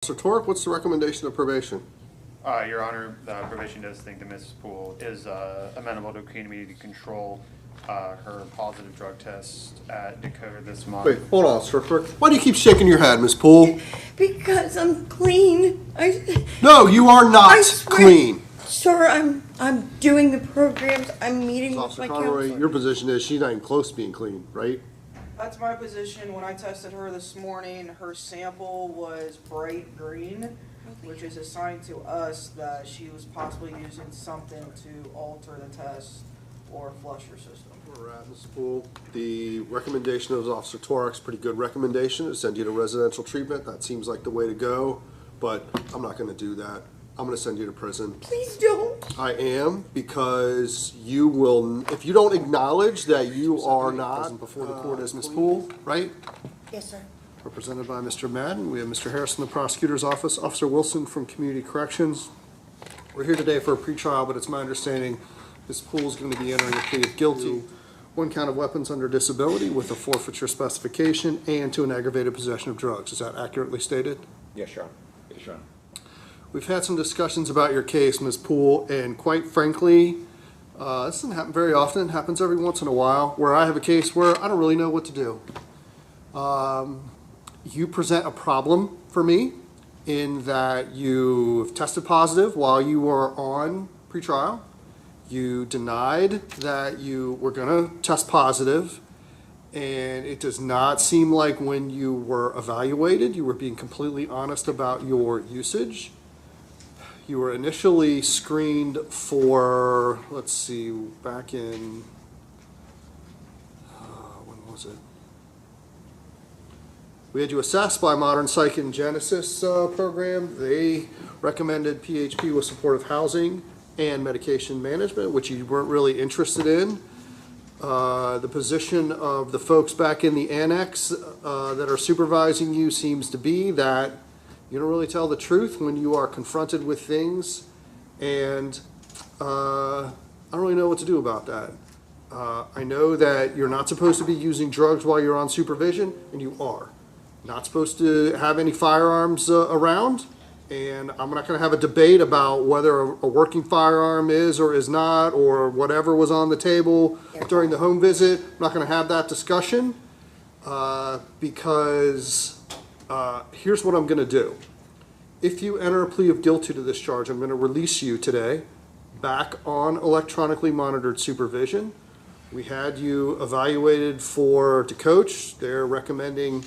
Mr. Torp, what's the recommendation of probation? Your Honor, the probation does think that Mrs. Poole is amenable to community control. Her positive drug test at Dakota this month. Wait, hold on, Sir Clerk. Why do you keep shaking your head, Miss Poole? Because I'm clean. No, you are not clean. Sir, I'm doing the programs. I'm meeting with Officer my Conroy, counselor. your position is she's not even close to being clean, right? That's my position. When I tested her this morning, her sample was bright green, which is a sign to us that she was possibly using something to alter the test or flush her system. Where we're at, Ms. Poole, the recommendation of Officer Torok's pretty good recommendation to send you to residential treatment. That seems like the way to go, but I'm not going to do that. I'm going to send you to prison. Please don't. I am, because you will, if you don't acknowledge that you are not before the court as Ms. Poole, right? Yes, sir. Represented by Mr. Madden. We have Mr. Harrison, the prosecutor's office, Officer Wilson from Community Corrections. We're here today for a pretrial, but it's my understanding Ms. Poole is going to be entering a plea of guilty. One count of weapons under disability with a forfeiture specification and to an aggravated possession of drugs. Is that accurately stated? Yes, Your Honor. Yes, Your Honor. We've had some discussions about your case, Ms. Poole, and quite frankly, this doesn't happen very often. It happens every once in a while where I have a case where I don't really know what to do. You present a problem for me in that you've tested positive while you were on pretrial. You denied that you were going to test positive, and it does not seem like when you were evaluated, you were being completely honest about your usage. You were initially screened for, let's see, back in, when was it? We had you assessed by Modern Psych and Genesis program. They recommended PHP with supportive housing and medication management, which you weren't really interested in. The position of the folks back in the annex that are supervising you seems to be that you don't really tell the truth when you are confronted with things, and I don't really know what to do about that. I know that you're not supposed to be using drugs while you're on supervision, and you are. Not supposed to have any firearms around, and I'm not going to have a debate about whether a working firearm is or is not, or whatever was on the table during the home visit. I'm not going to have that discussion because here's what I'm going to do. If you enter a plea of guilty to this charge, I'm going to release you today back on electronically monitored supervision. We had you evaluated for to coach. They're recommending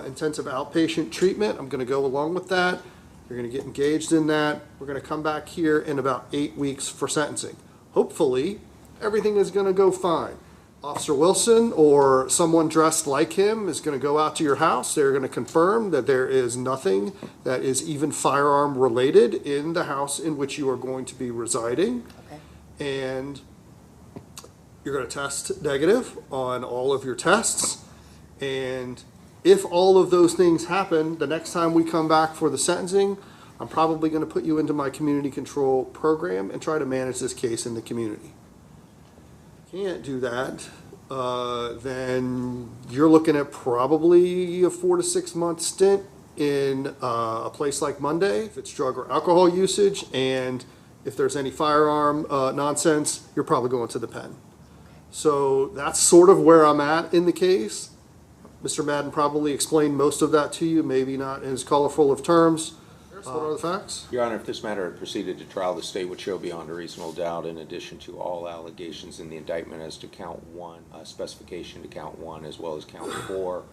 intensive outpatient treatment. I'm going to go along with that. You're going to get engaged in that. We're going to come back here in about 8 weeks for sentencing. Hopefully, everything is going to go fine. Officer Wilson or someone dressed like him is going to go out to your house. They're going to confirm that there is nothing that is even firearm related in the house in which you are going to be residing. Okay. And you're going to test negative on all of your tests. And if all of those things happen, the next time we come back for the sentencing, I'm probably going to put you into my community control program and try to manage this case in the community. If you can't do that, then you're looking at probably a 4 to 6 month stint in a place like Monday, if it's drug or alcohol usage, and if there's any firearm nonsense, you're probably going to the pen. So that's sort of where I'm at in the case. Mr. Madden probably explained most of that to you, maybe not in as colorful of terms. What are the facts? Your Honor, if this matter had proceeded to trial, the state would show beyond a reasonable doubt, in addition to all allegations in the indictment as to count 1, specification to count 1, as well as count 4,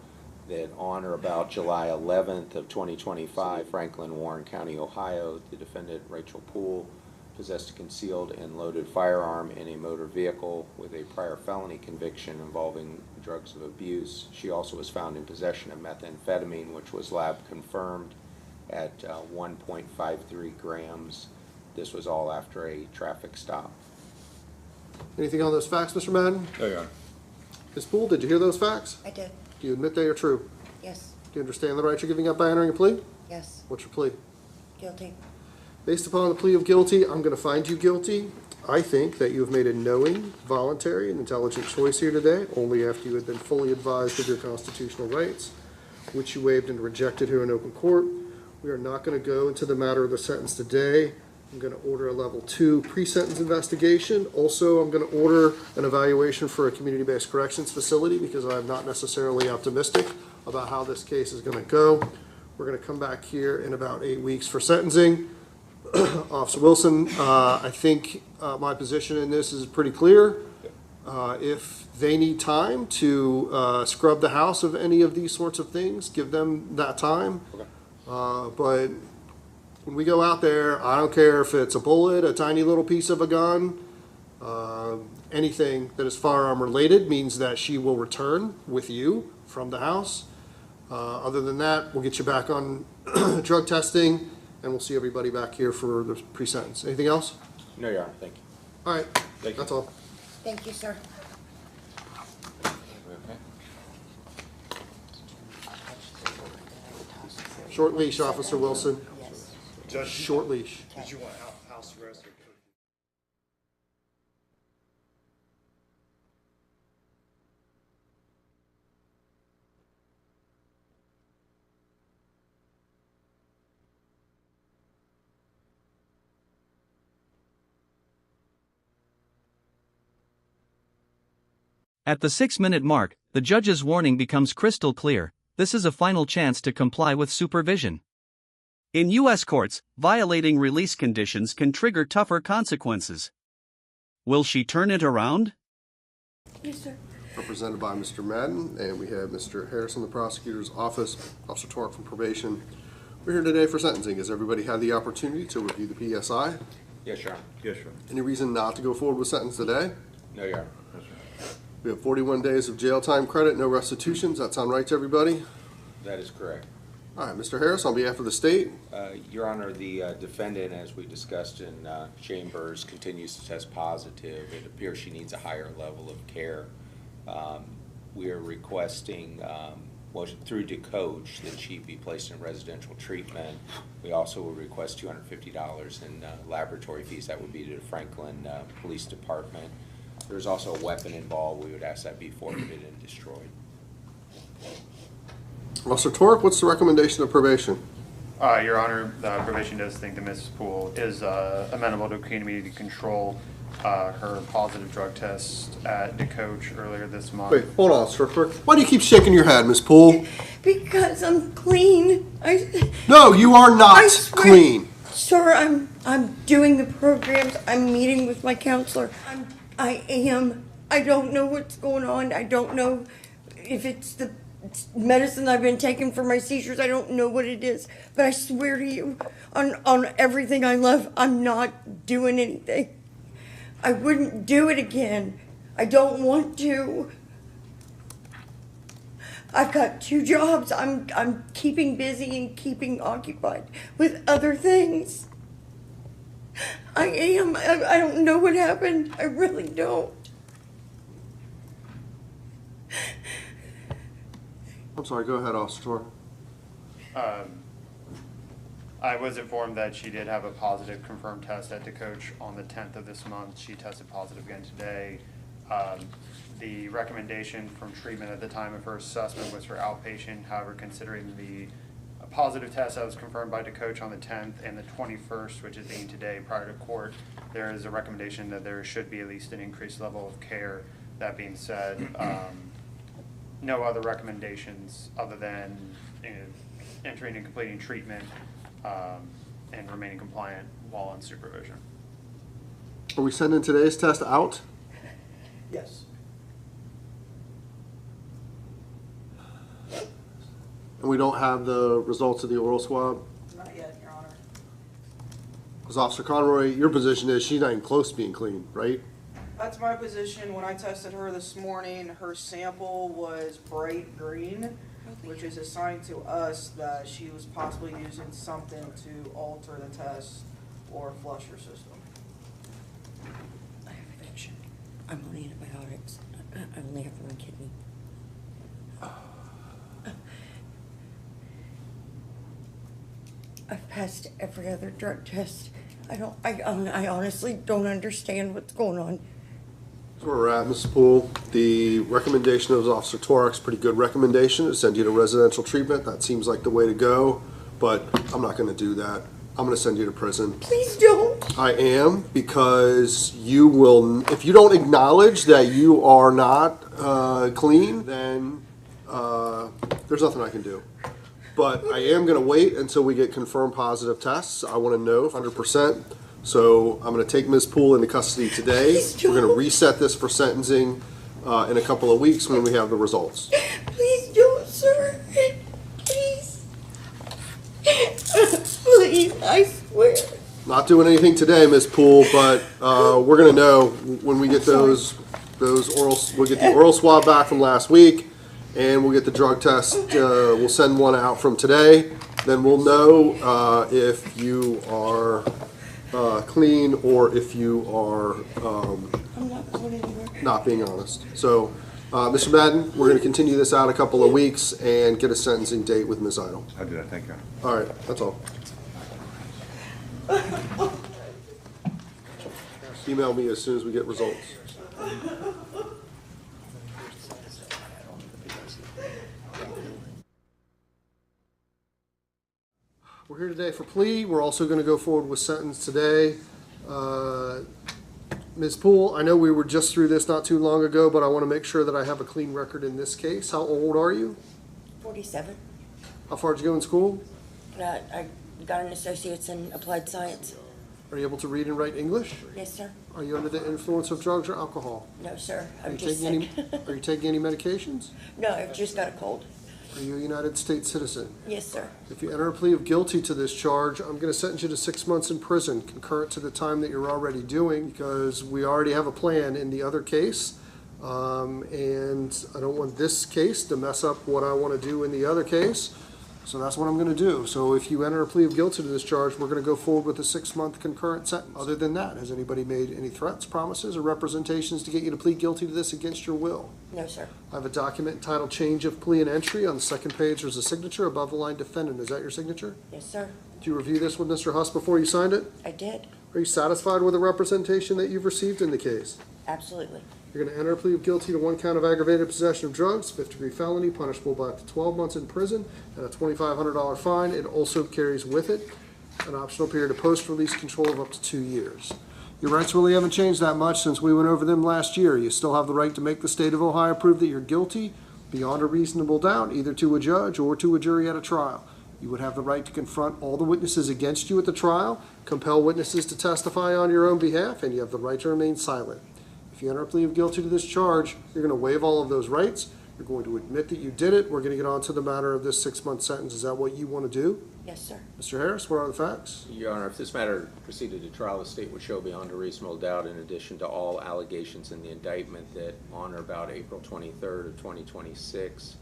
that on or about July 11th of 2025, Franklin, Warren County, Ohio, the defendant, Rachel Poole, possessed a concealed and loaded firearm in a motor vehicle with a prior felony conviction involving drugs of abuse. She also was found in possession of methamphetamine, which was lab confirmed at 1.53 grams. This was all after a traffic stop. Anything on those facts, Mr. Madden? No, Your Honor. Ms. Poole, did you hear those facts? I did. Do you admit they are true? Yes. Do you understand the right you're giving up by entering a plea? Yes. What's your plea? Guilty. Based upon the plea of guilty, I'm going to find you guilty. I think that you have made a knowing, voluntary, and intelligent choice here today, only after you had been fully advised of your constitutional rights, which you waived and rejected here in open court. We are not going to go into the matter of the sentence today. I'm going to order a level 2 pre-sentence investigation. Also, I'm going to order an evaluation for a community-based corrections facility because I'm not necessarily optimistic about how this case is going to go. We're going to come back here in about 8 weeks for sentencing. Officer Wilson, I think my position in this is pretty clear. If they need time to scrub the house of any of these sorts of things, give them that time. Okay. But when we go out there, I don't care if it's a bullet, a tiny little piece of a gun, anything that is firearm related means that she will return with you from the house. Other than that, we'll get you back on drug testing, and we'll see everybody back here for the pre-sentence. Anything else? No, Your Honor, thank you. All right, Thank you. that's all. Thank you, sir. Short leash, Officer Wilson. Judge, Short leash. did you want house arrest or? At the 6-minute mark, the judge's warning becomes crystal clear. This is a final chance to comply with supervision. In U.S. courts, violating release conditions can trigger tougher consequences. Will she turn it around? Yes, sir. Represented by Mr. Madden, and we have Mr. Harrison, the prosecutor's office, Officer Tork from probation. We're here today for sentencing. Has everybody had the opportunity to review the PSI? Yes, Your Honor. Yes, sir. Any reason not to go forward with sentence today? No, Your Honor. We have 41 days of jail time credit, no restitutions. That sound right to everybody? That is correct. All right, Mr. Harris, on behalf of the state. Your Honor, the defendant, as we discussed in chambers, continues to test positive. It appears she needs a higher level of care. We are requesting, through DeCoach, that she be placed in residential treatment. We also will request $250 in laboratory fees. That would be to the Franklin Police Department. There's also a weapon involved. We would ask that be forfeited and destroyed. Officer Tork, what's the recommendation of probation? Your Honor, the probation does think that Mrs. Poole is amenable to community control. Her positive drug test at DeCoach earlier this month. Wait, hold on, Officer Tork. Why do you keep shaking your head, Miss Poole? Because I'm clean. No, you are I not swear- clean. Sir, I'm doing the programs. I'm meeting with my counselor. I am. I don't know what's going on. I don't know if it's the medicine I've been taking for my seizures. I don't know what it is. But I swear to you, on everything I love, I'm not doing anything. I wouldn't do it again. I don't want to. I've got 2 jobs. I'm keeping busy and keeping occupied with other things. I am. I don't know what happened. I really don't. I'm sorry, go ahead, Officer Tork. I was informed that she did have a positive confirmed test at DeCoach on the 10th of this month. She tested positive again today. The recommendation from treatment at the time of her assessment was for outpatient. However, considering the positive test that was confirmed by DeCoach on the 10th and the 21st, which is being today prior to court, there is a recommendation that there should be at least an increased level of care. That being said, no other recommendations other than entering and completing treatment and remaining compliant while in supervision. Are we sending today's test out? Yes. And we don't have the results of the oral swab? Not yet, Your Honor. Because Officer Conroy, your position is she's not even close to being clean, right? That's my position. When I tested her this morning, her sample was bright green, which is a sign to us that she was possibly using something to alter the test or flush her system. I have infection. I'm on antibiotics. I only have 1 kidney. I've passed every other drug test. I honestly don't understand what's going on. That's where we're at, Mrs. Poole. The recommendation of Officer Tork's pretty good recommendation to send you to residential treatment. That seems like the way to go. but I'm not gonna do that. I'm gonna send you to prison. Please don't. I am, because you will, if you don't acknowledge that you are not clean, then there's nothing I can do. But I am gonna wait until we get confirmed positive tests. I wanna know 100%. So I'm gonna take Ms. Poole into custody today. Please We're gonna don't. reset this for sentencing in a couple of weeks when we have the results. Please don't, sir. Please. Please, I swear. Not doing anything today, Ms. Poole, but we're gonna know when we get those oral, we'll get the oral swab back from last week, and we'll get the drug test, we'll send one out from today. Then we'll know if you are clean or if you are I'm not going anywhere. not being honest. So, Mr. Madden, we're gonna continue this out a couple of weeks and get a sentencing date with Ms. Idle. I'll do that, thank you. All right, that's all. Email me as soon as we get results. We're here today for plea. We're also going to go forward with sentence today. Ms. Poole, I know we were just through this not too long ago, but I want to make sure that I have a clean record in this case. How old are you? 47. How far did you go in school? I got an associate's in applied science. Are you able to read and write English? Yes, sir. Are you under the influence of drugs or alcohol? No, sir. Are I'm you just taking sick. are you taking any medications? No, I've just got a cold. Are you a United States citizen? Yes, sir. If you enter a plea of guilty to this charge, I'm going to sentence you to 6 months in prison, concurrent to the time that you're already doing, because we already have a plan in the other case. And I don't want this case to mess up what I want to do in the other case. So that's what I'm going to do. So if you enter a plea of guilty to this charge, we're going to go forward with a 6-month concurrent sentence. Other than that, has anybody made any threats, promises, or representations to get you to plead guilty to this against your will? No, sir. I have a document entitled Change of Plea and Entry. On the second page, there's a signature. Above the line, Defendant. Is that your signature? Yes, sir. Did you review this with Mr. Huss before you signed it? I did. Are you satisfied with the representation that you've received in the case? Absolutely. You're going to enter a plea of guilty to 1 count of aggravated possession of drugs, 5th-degree felony, punishable by up to 12 months in prison, and a $2,500 fine. It also carries with it an optional period of post-release control of up to 2 years. Your rights really haven't changed that much since we went over them last year. You still have the right to make the state of Ohio prove that you're guilty beyond a reasonable doubt, either to a judge or to a jury at a trial. You would have the right to confront all the witnesses against you at the trial, compel witnesses to testify on your own behalf, and you have the right to remain silent. If you enter a plea of guilty to this charge, you're going to waive all of those rights. You're going to admit that you did it. We're going to get on to the matter of this 6-month sentence. Is that what you want to do? Yes, sir. Mr. Harris, what are the facts? Your Honor, if this matter proceeded to trial, the state would show beyond a reasonable doubt, in addition to all allegations in the indictment, that on or about April 23rd of 2026,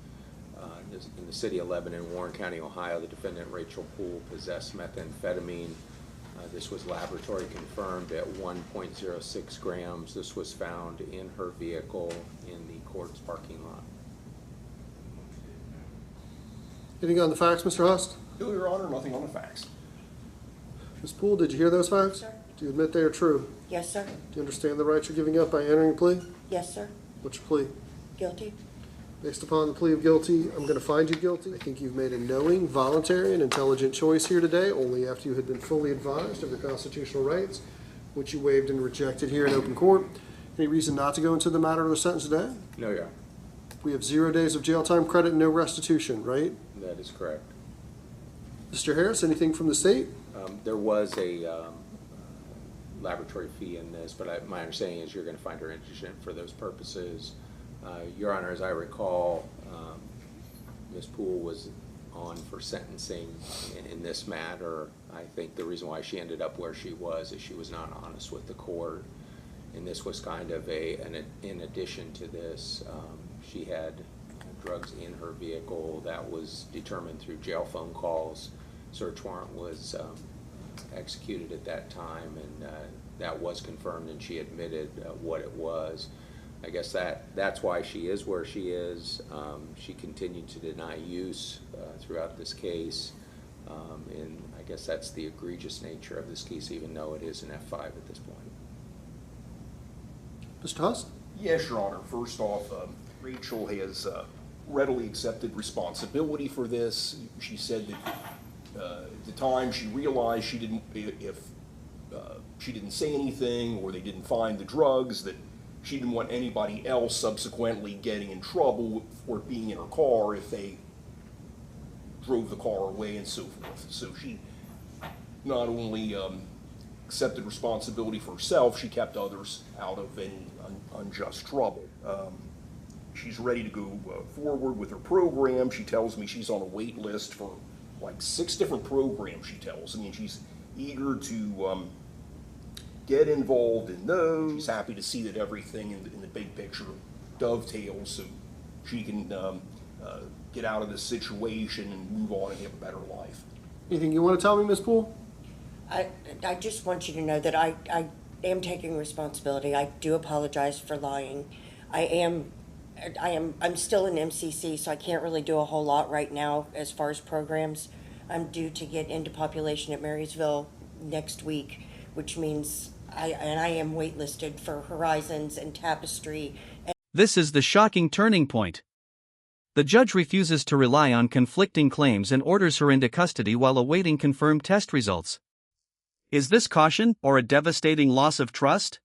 in the city of Lebanon, Warren County, Ohio, the defendant Rachel Poole possessed methamphetamine. This was laboratory confirmed at 1.06 grams. This was found in her vehicle in the court's parking lot. Anything on the facts, Mr. Hust? No, Your Honor, nothing on the facts. Ms. Poole, did you hear those facts? Sir. Do you admit they are true? Yes, sir. Do you understand the rights you're giving up by entering a plea? Yes, sir. What's your plea? Guilty. Based upon the plea of guilty, I'm going to find you guilty. I think you've made a knowing, voluntary, and intelligent choice here today, only after you had been fully advised of your constitutional rights, which you waived and rejected here in open court. Any reason not to go into the matter of the sentence today? No, Your Honor. We have 0 days of jail time credit and no restitution, right? That is correct. Mr. Harris, anything from the state? There was a laboratory fee in this, but my understanding is you're going to find her indigent for those purposes. Your Honor, as I recall, Ms. Poole was on for sentencing in this matter. I think the reason why she ended up where she was is she was not honest with the court. And this was kind of in addition to this, she had drugs in her vehicle that was determined through jail phone calls. Search warrant was executed at that time, and that was confirmed, and she admitted what it was. I guess that's why she is where she is. She continued to deny use throughout this case, and I guess that's the egregious nature of this case, even though it is an F5 at this point. Mr. Hust? Yes, Your Honor. First off, Rachel has readily accepted responsibility for this. She said that At the time, she realized she didn't, if she didn't say anything or they didn't find the drugs, that she didn't want anybody else subsequently getting in trouble for being in her car if they drove the car away and so forth. So she not only accepted responsibility for herself, she kept others out of any unjust trouble. She's ready to go forward with her program. She tells me she's on a wait list for like 6 different programs, she tells. I mean, she's eager to get involved in those. She's happy to see that everything in the big picture dovetails so she can get out of this situation and move on and have a better life. Anything you want to tell me, Ms. Poole? I just want you to know that I am taking responsibility. I do apologize for lying. I'm still in MCC, so I can't really do a whole lot right now as far as programs. I'm due to get into population at Marysville next week, which means I am waitlisted for Horizons and Tapestry. This is the shocking turning point. The judge refuses to rely on conflicting claims and orders her into custody while awaiting confirmed test results. Is this caution or a devastating loss of trust?